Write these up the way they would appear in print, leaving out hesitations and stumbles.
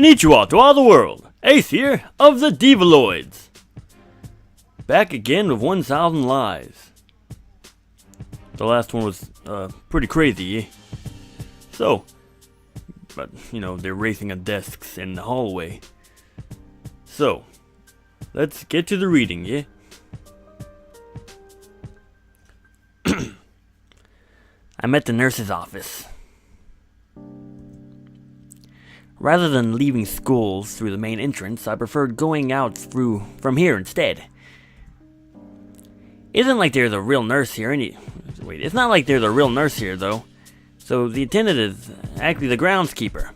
Konnichiwa to all the world. Ace here of the D.valoids. Back again with 1,000 lives. The last one was pretty crazy, eh? So, but you know, they're racing on desks in the hallway. So, let's get to the reading, yeah? I'm at the nurse's office. Rather than leaving school through the main entrance, I preferred going out from here instead. Isn't like there's a real nurse here, Wait, it's not like there's a real nurse here, though. So the attendant is actually the groundskeeper.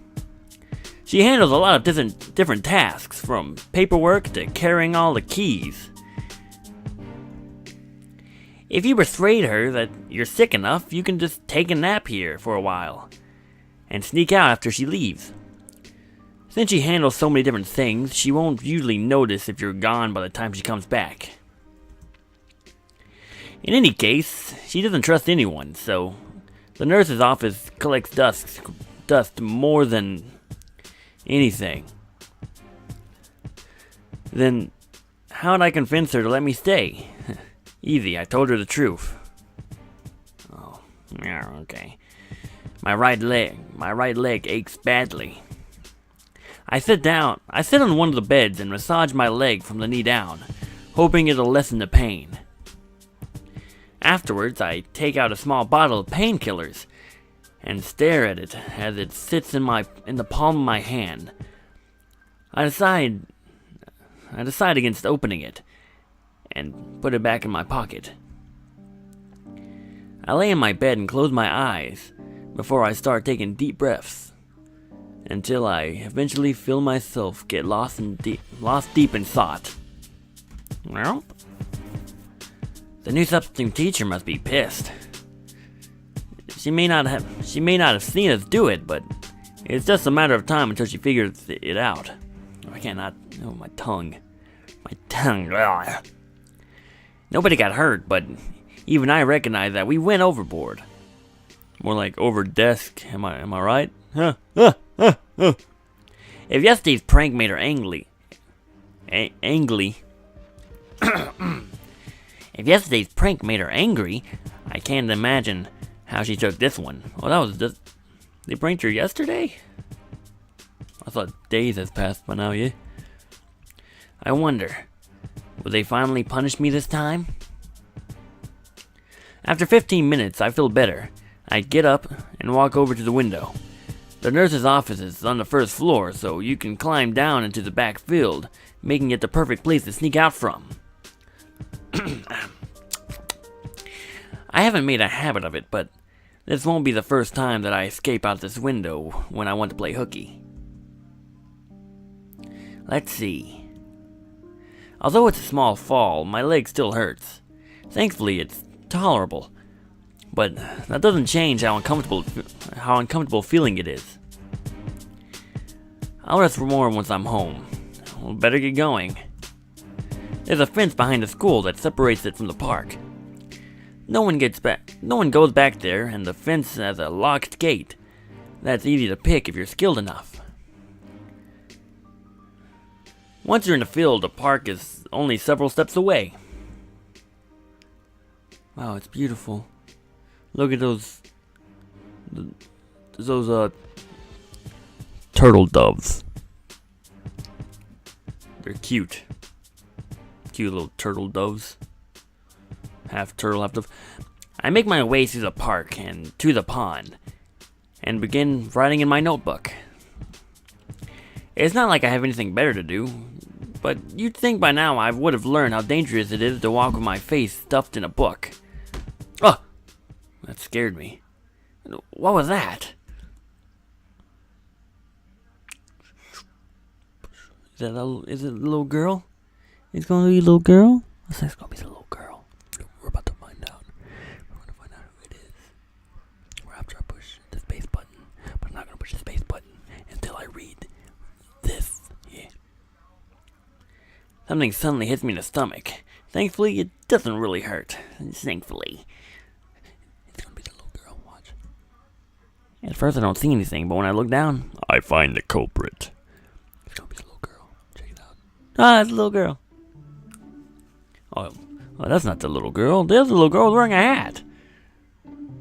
She handles a lot of different tasks, from paperwork to carrying all the keys. If you persuade her that you're sick enough, you can just take a nap here for a while, and sneak out after she leaves. Since she handles so many different things, she won't usually notice if you're gone by the time she comes back. In any case, she doesn't trust anyone, so the nurse's office collects dust more than anything. Then, how'd I convince her to let me stay? Easy, I told her the truth. Oh, yeah, okay. My right leg aches badly. I sit on one of the beds and massage my leg from the knee down, hoping it'll lessen the pain. Afterwards, I take out a small bottle of painkillers and stare at it as it sits in the palm of my hand. I decide against opening it and put it back in my pocket. I lay in my bed and close my eyes before I start taking deep breaths, until I eventually feel myself get lost deep in thought. Well, the new substitute teacher must be pissed. She may not have seen us do it, but it's just a matter of time until she figures it out. I cannot. Oh, my tongue. Ugh. Nobody got hurt, but even I recognize that we went overboard. More like over desk. Am I right? Huh? If yesterday's prank made her angry. If yesterday's prank made her angry, I can't imagine how she took this one. Well, that was just... They pranked her yesterday? I thought days has passed by now, yeah? I wonder, will they finally punish me this time? After 15 minutes, I feel better. I get up and walk over to the window. The nurse's office is on the first floor, so you can climb down into the back field, making it the perfect place to sneak out from. I haven't made a habit of it, but this won't be the first time that I escape out this window when I want to play hooky. Let's see. Although it's a small fall, my leg still hurts. Thankfully, it's tolerable. But that doesn't change how uncomfortable feeling it is. I'll rest for more once I'm home. Well, better get going. There's a fence behind the school that separates it from the park. No one goes back there, and the fence has a locked gate. That's easy to pick if you're skilled enough. Once you're in the field, the park is only several steps away. Wow, it's beautiful. Look at those turtle doves. They're cute. Cute little turtle doves. Half turtle, half dove. I make my way through the park and to the pond, and begin writing in my notebook. It's not like I have anything better to do, but you'd think by now I would have learned how dangerous it is to walk with my face stuffed in a book. Oh! That scared me. What was that? Is it a little girl? It's gonna be a little girl? I think it's gonna be a little girl. We're about to find out. We're gonna find out who it is. Or after I push the space button. But I'm not gonna push the space button until I read this. Yeah. Something suddenly hits me in the stomach. Thankfully, it doesn't really hurt. Thankfully. At first I don't see anything, but when I look down, I find the culprit. Ah, it's a little girl. Oh, that's not the little girl. There's the little girl wearing a hat.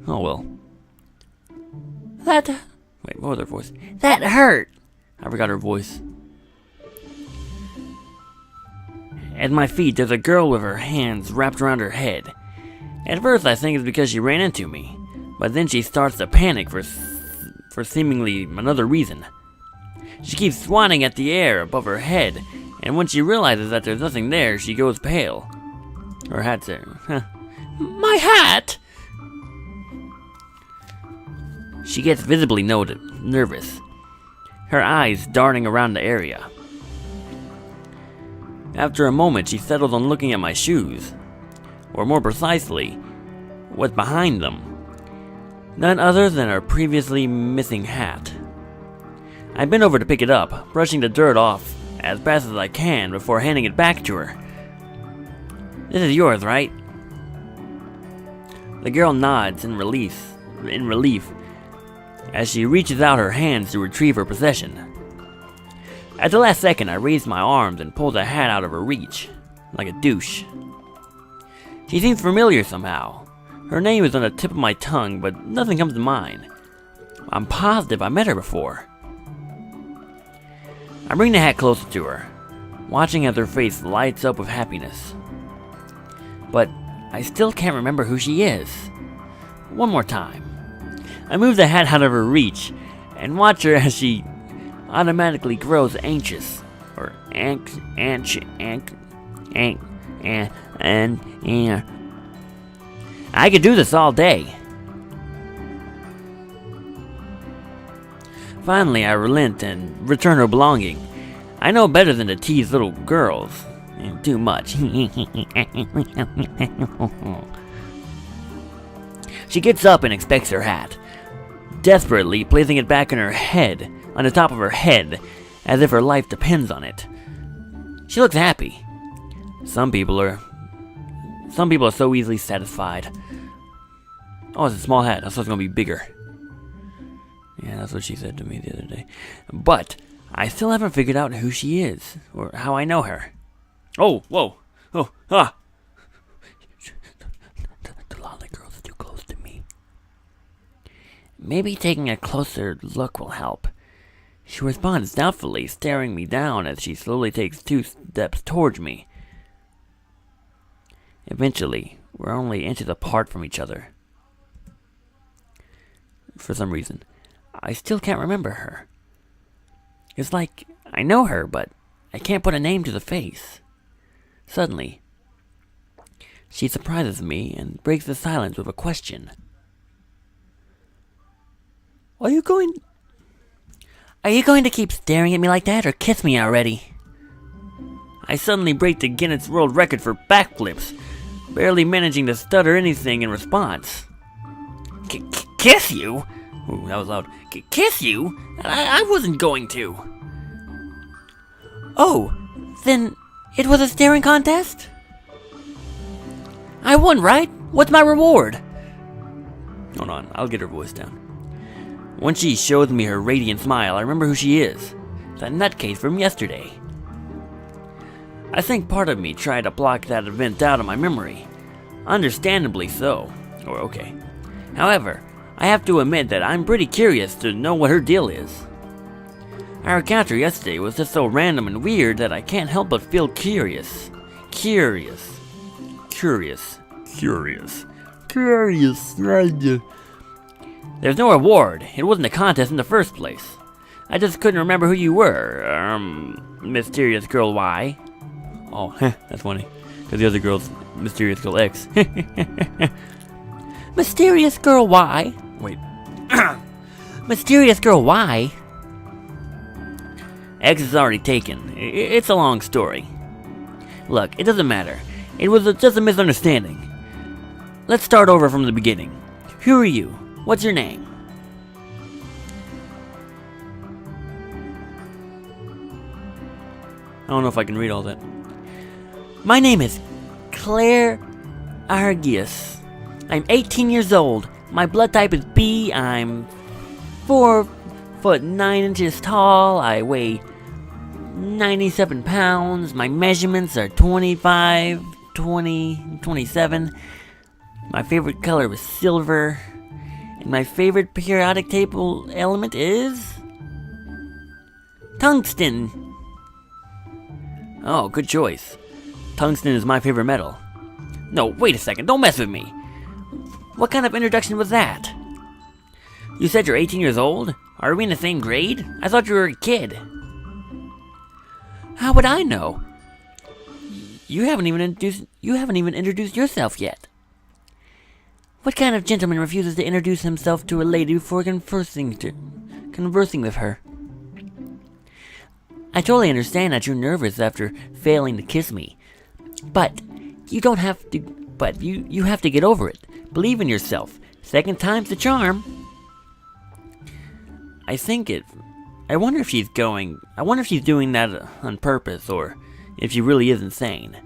Oh, well. Wait, what was her voice? That hurt. I forgot her voice. At my feet, there's a girl with her hands wrapped around her head. At first, I think it's because she ran into me, but then she starts to panic for seemingly another reason. She keeps swatting at the air above her head, and when she realizes that there's nothing there, she goes pale. Her hat's there. Huh. My hat! She gets visibly nervous, her eyes darting around the area. After a moment, she settles on looking at my shoes, or more precisely, what's behind them. None other than her previously missing hat. I bend over to pick it up, brushing the dirt off as fast as I can before handing it back to her. This is yours, right? The girl nods in relief as she reaches out her hands to retrieve her possession. At the last second, I raise my arms and pull the hat out of her reach, like a douche. She seems familiar somehow. Her name is on the tip of my tongue, but nothing comes to mind. I'm positive I met her before. I bring the hat closer to her, watching as her face lights up with happiness. But I still can't remember who she is. One more time. I move the hat out of her reach and watch her as she automatically grows anxious, or I could do this all day. Finally, I relent and return her belonging. I know better than to tease little girls. Too much. She gets up and expects her hat, desperately placing it back in her head, on the top of her head, as if her life depends on it. She looks happy. Some people are so easily satisfied. Oh, it's a small hat. I thought it was gonna be bigger. Yeah, that's what she said to me the other day. But I still haven't figured out who she is, or how I know her. Oh, whoa. Oh, ah. The Loli girl's too close to me. Maybe taking a closer look will help. She responds doubtfully, staring me down as she slowly takes 2 steps towards me. Eventually, we're only inches apart from each other. For some reason, I still can't remember her. It's like I know her, but I can't put a name to the face. Suddenly, she surprises me and breaks the silence with a question. Are you going to keep staring at me like that, or kiss me already? I suddenly break the Guinness World Record for backflips, barely managing to stutter anything in response. Kiss you? Ooh, that was loud. Kiss you? I wasn't going to. Oh, then it was a staring contest? I won, right? What's my reward? Hold on, I'll get her voice down. When she shows me her radiant smile, I remember who she is. That nutcase from yesterday. I think part of me tried to block that event out of my memory. Understandably so. Or okay. However, I have to admit that I'm pretty curious to know what her deal is. Our encounter yesterday was just so random and weird that I can't help but feel curious. Curious. There's no reward. It wasn't a contest in the first place. I just couldn't remember who you were. Mysterious Girl Y. Oh, that's funny. Because the other girl's Mysterious Girl X. Mysterious Girl Y? Wait. Mysterious Girl Y? X is already taken. It's a long story. Look, it doesn't matter. It was just a misunderstanding. Let's start over from the beginning. Who are you? What's your name? I don't know if I can read all that. My name is Claire Argius. I'm 18 years old. My blood type is B. I'm 4'9" tall. I weigh 97 pounds. My measurements are 25, 20, 27. My favorite color was silver. And my favorite periodic table element is tungsten. Oh, good choice. Tungsten is my favorite metal. No, wait a second, don't mess with me. What kind of introduction was that? You said you're 18 years old? Are we in the same grade? I thought you were a kid. How would I know? You haven't even introduced yourself yet. What kind of gentleman refuses to introduce himself to a lady before conversing with her? I totally understand that you're nervous after failing to kiss me. But you don't have to you have to get over it. Believe in yourself. Second time's the charm. I wonder if she's doing that on purpose, or if she really is insane.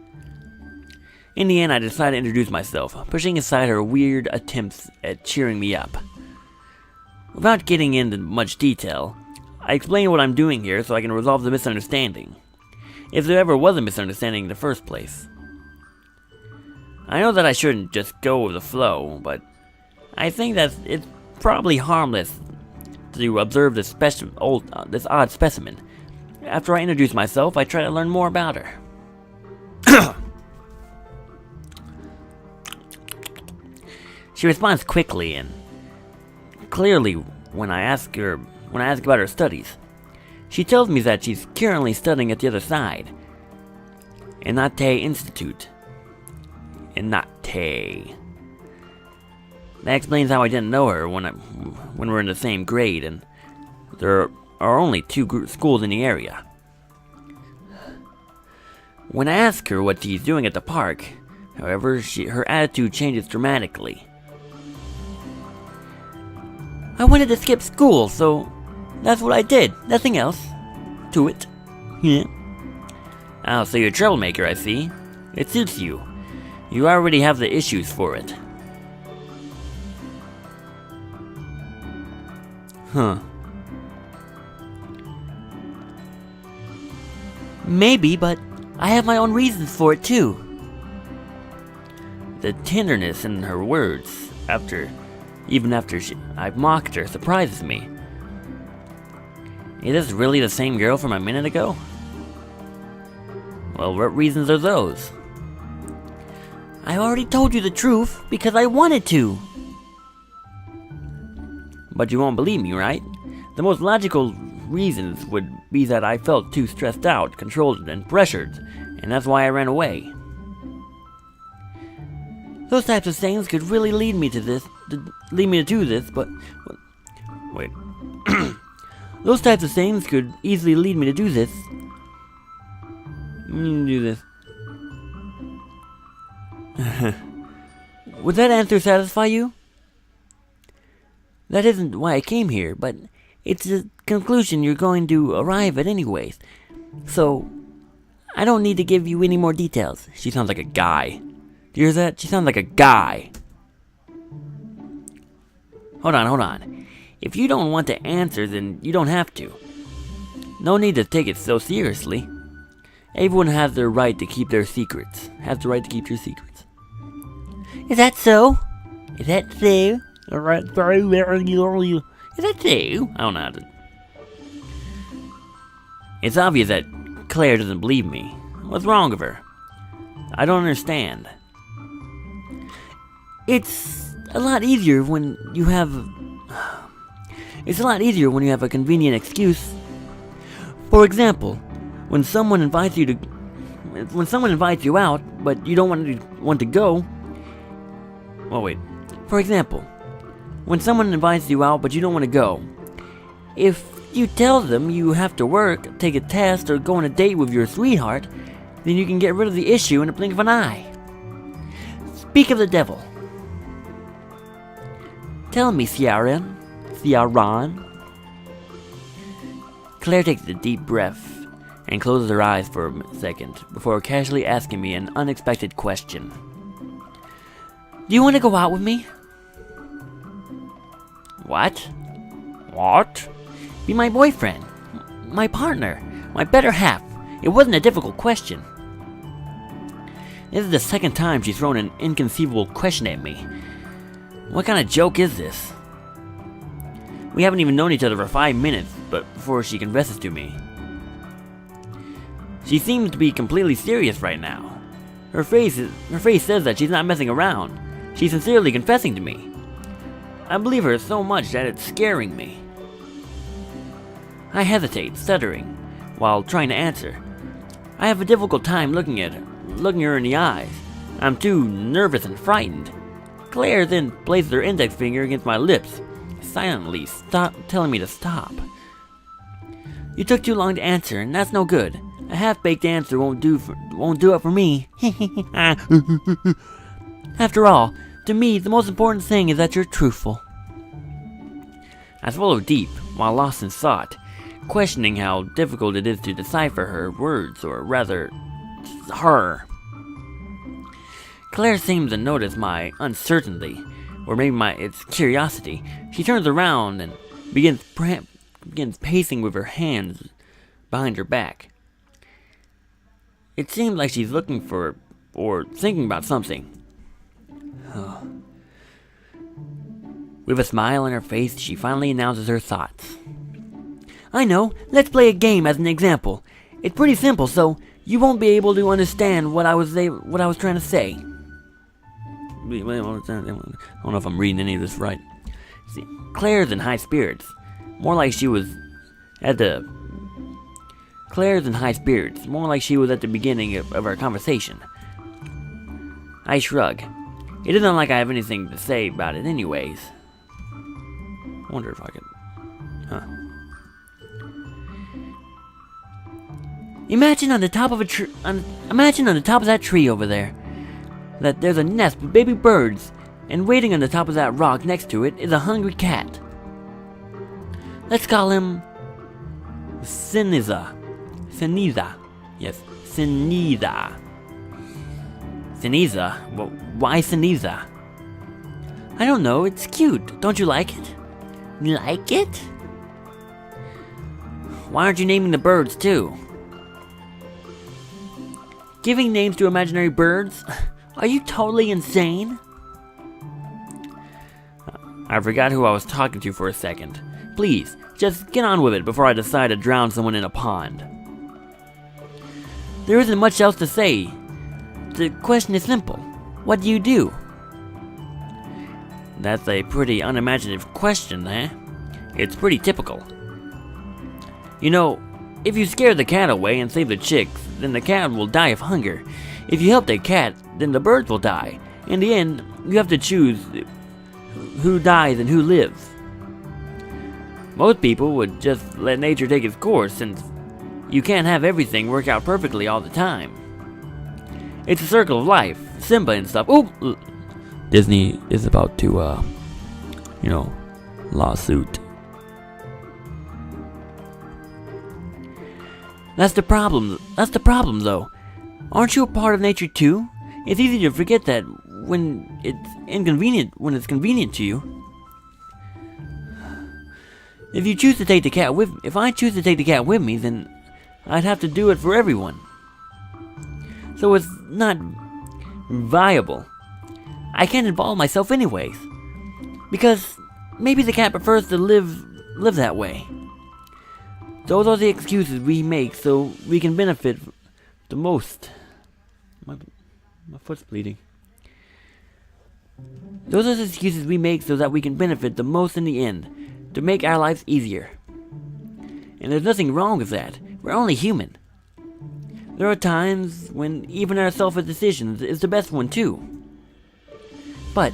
In the end, I decided to introduce myself, pushing aside her weird attempts at cheering me up. Without getting into much detail, I explained what I'm doing here so I can resolve the misunderstanding, if there ever was a misunderstanding in the first place. I know that I shouldn't just go with the flow, but I think that it's probably harmless to observe this odd specimen. After I introduce myself, I try to learn more about her. She responds quickly and clearly when I ask about her studies. She tells me that she's currently studying at the other side, Inate Institute. Inate. That explains how I didn't know her when we're in the same grade, and there are only two schools in the area. When I ask her what she's doing at the park, however, her attitude changes dramatically. I wanted to skip school, so that's what I did. Nothing else to it. Yeah. Oh, so you're a troublemaker, I see. It suits you. You already have the issues for it. Huh. Maybe, but I have my own reasons for it too. The tenderness in her words, even after I've mocked her, surprises me. Is this really the same girl from a minute ago? Well, what reasons are those? I already told you the truth because I wanted to. But you won't believe me, right? The most logical reasons would be that I felt too stressed out, controlled, and pressured, and that's why I ran away. Those types of things could really lead me to do this, but wait. Those types of things could easily lead me to do this. Would that answer satisfy you? That isn't why I came here, but it's a conclusion you're going to arrive at anyways. So, I don't need to give you any more details. She sounds like a guy. Do you hear that? She sounds like a guy. Hold on. If you don't want to answer, then you don't have to. No need to take it so seriously. Everyone has their right to keep their secrets. Has the right to keep your secrets. Is that so? Is that so? Alright, sorry, where are you? Is that so? I don't know how to. It's obvious that Claire doesn't believe me. What's wrong with her? I don't understand. It's a lot easier when you have a convenient excuse. For example, when someone invites you out, but you don't want to go. Oh wait. For example, when someone invites you out, but you don't want to go, if you tell them you have to work, take a test, or go on a date with your sweetheart, then you can get rid of the issue in a blink of an eye. Speak of the devil. Tell me, Ciaran. Claire takes a deep breath and closes her eyes for a second before casually asking me an unexpected question. Do you want to go out with me? What? Be my boyfriend. My partner. My better half. It wasn't a difficult question. This is the second time she's thrown an inconceivable question at me. What kind of joke is this? We haven't even known each other for 5 minutes, but before she confesses to me. She seems to be completely serious right now. Her face says that she's not messing around. She's sincerely confessing to me. I believe her so much that it's scaring me. I hesitate, stuttering, while trying to answer. I have a difficult time looking her in the eyes. I'm too nervous and frightened. Claire then places her index finger against my lips, silently telling me to stop. You took too long to answer, and that's no good. A half-baked answer won't do it for me. After all, to me, the most important thing is that you're truthful. I swallow deep, while lost in thought, questioning how difficult it is to decipher her words, or rather, her. Claire seems to notice my uncertainty, or maybe it's curiosity. She turns around and begins pacing with her hands behind her back. It seems like she's looking for, or thinking about something. With a smile on her face, she finally announces her thoughts. I know, let's play a game as an example. It's pretty simple, so you won't be able to understand what I was trying to say. I don't know if I'm reading any of this right. See, Claire's in high spirits. More like she was at the beginning of our conversation. I shrug. It isn't like I have anything to say about it anyways. I wonder if I could... Imagine on the top of that tree over there, that there's a nest with baby birds, and waiting on the top of that rock next to it is a hungry cat. Let's call him Siniza. Yes, Siniza. Siniza? Well, why Siniza? I don't know, it's cute. Don't you like it? Like it? Why aren't you naming the birds too? Giving names to imaginary birds? Are you totally insane? I forgot who I was talking to for a second. Please, just get on with it before I decide to drown someone in a pond. There isn't much else to say. The question is simple. What do you do? That's a pretty unimaginative question, eh? It's pretty typical. You know, if you scare the cat away and save the chicks, then the cat will die of hunger. If you help the cat, then the birds will die. In the end, you have to choose who dies and who lives. Most people would just let nature take its course, since you can't have everything work out perfectly all the time. It's a circle of life, Simba and stuff. Ooh! Disney is about to, lawsuit. That's the problem, though. Aren't you a part of nature too? It's easy to forget that when it's convenient to you. If I choose to take the cat with me, then I'd have to do it for everyone. So it's not viable. I can't involve myself anyways. Because maybe the cat prefers to live that way. Those are the excuses we make so we can benefit the most. My foot's bleeding. Those are the excuses we make so that we can benefit the most in the end, to make our lives easier. And there's nothing wrong with that. We're only human. There are times when even our selfish decisions is the best one too. But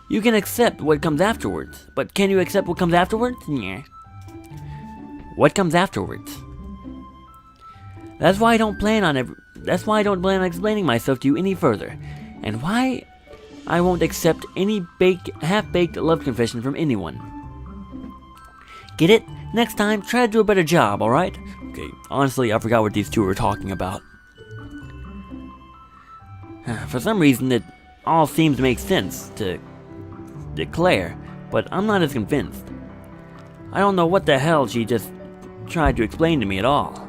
you can accept what comes afterwards. But can you accept what comes afterwards? Yeah. What comes afterwards? That's why I don't plan on explaining myself to you any further, and why I won't accept any half-baked love confession from anyone. Get it? Next time, try to do a better job, alright? Okay, honestly, I forgot what these two were talking about. For some reason, it all seems to make sense to Claire, but I'm not as convinced. I don't know what the hell she just tried to explain to me at all.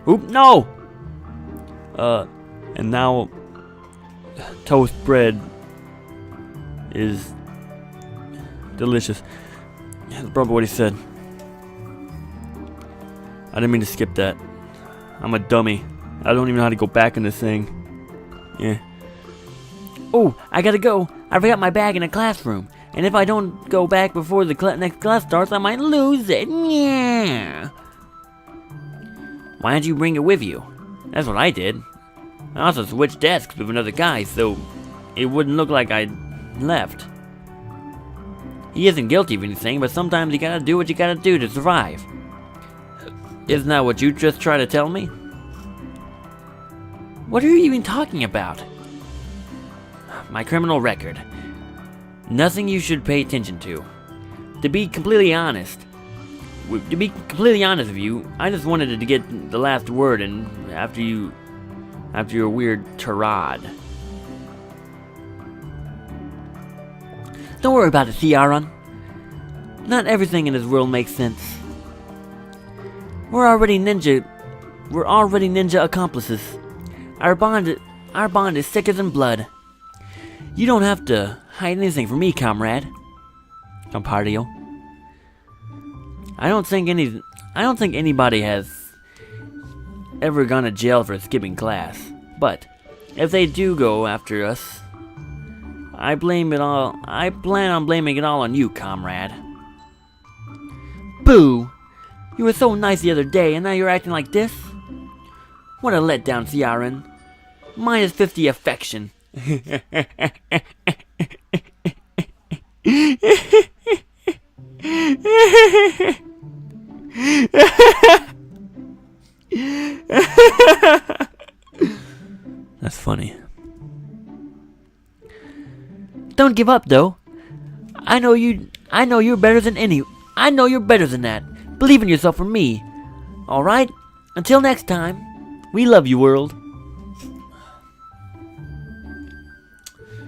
Oop, no! And now toast bread is delicious. That's probably what he said. I didn't mean to skip that. I'm a dummy. I don't even know how to go back in this thing. Yeah. Oh, I gotta go. I forgot my bag in the classroom. And if I don't go back before the next class starts, I might lose it. Yeah. Why don't you bring it with you? That's what I did. I also switched desks with another guy, so it wouldn't look like I left. He isn't guilty of anything, but sometimes you gotta do what you gotta do to survive. Isn't that what you just tried to tell me? What are you even talking about? My criminal record. Nothing you should pay attention to. To be completely honest with you, I just wanted to get the last word in after your weird tirade. Don't worry about it, Thearon. Not everything in this world makes sense. We're already ninja accomplices. Our bond is thicker than blood. You don't have to hide anything from me, comrade. Compardio. I don't think anybody has ever gone to jail for skipping class. But if they do go after us, I plan on blaming it all on you, comrade. Boo! You were so nice the other day, and now you're acting like this? What a letdown, Thearon. Minus 50 affection. That's funny. Don't give up, though. I know you're better than that. Believe in yourself for me. Alright? Until next time. We love you, world.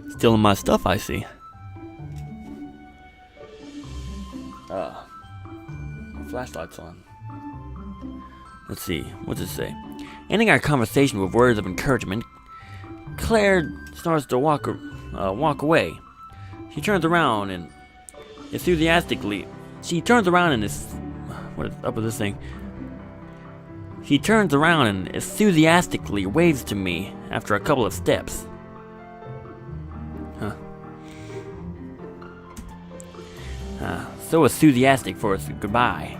Stealing my stuff, I see. Flashlight's on. Let's see. What's it say? Ending our conversation with words of encouragement, Claire starts to walk away. She turns around and enthusiastically. What is up with this thing? She turns around and enthusiastically waves to me after a couple of steps. So enthusiastic for a goodbye.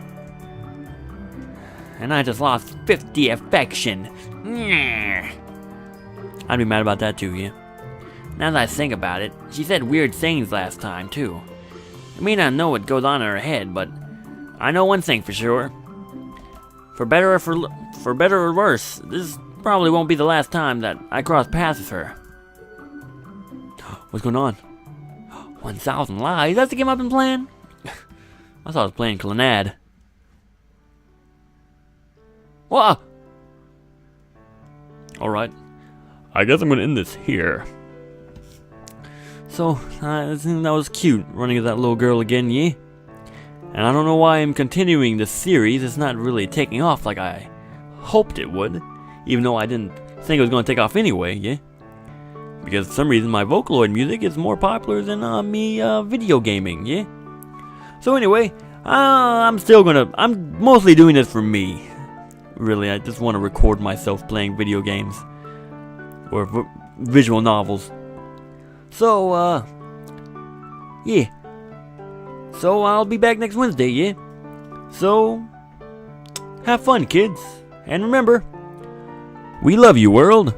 And I just lost 50 affection. I'd be mad about that too, yeah. Now that I think about it, she said weird things last time too. I may not know what goes on in her head, but I know one thing for sure. For better or worse, this probably won't be the last time that I cross paths with her. What's going on? 1,000 lies? That's the game I've been playing? I thought I was playing Clannad. Whoa! Alright. I guess I'm gonna end this here. So, I think that was cute, running with that little girl again, yeah? And I don't know why I'm continuing this series. It's not really taking off like I hoped it would. Even though I didn't think it was going to take off anyway, yeah? Because for some reason my Vocaloid music is more popular than me video gaming, yeah? So anyway, I'm mostly doing this for me. Really, I just want to record myself playing video games. Or visual novels. So, yeah. So, I'll be back next Wednesday, yeah? So, have fun, kids. And remember, we love you, world.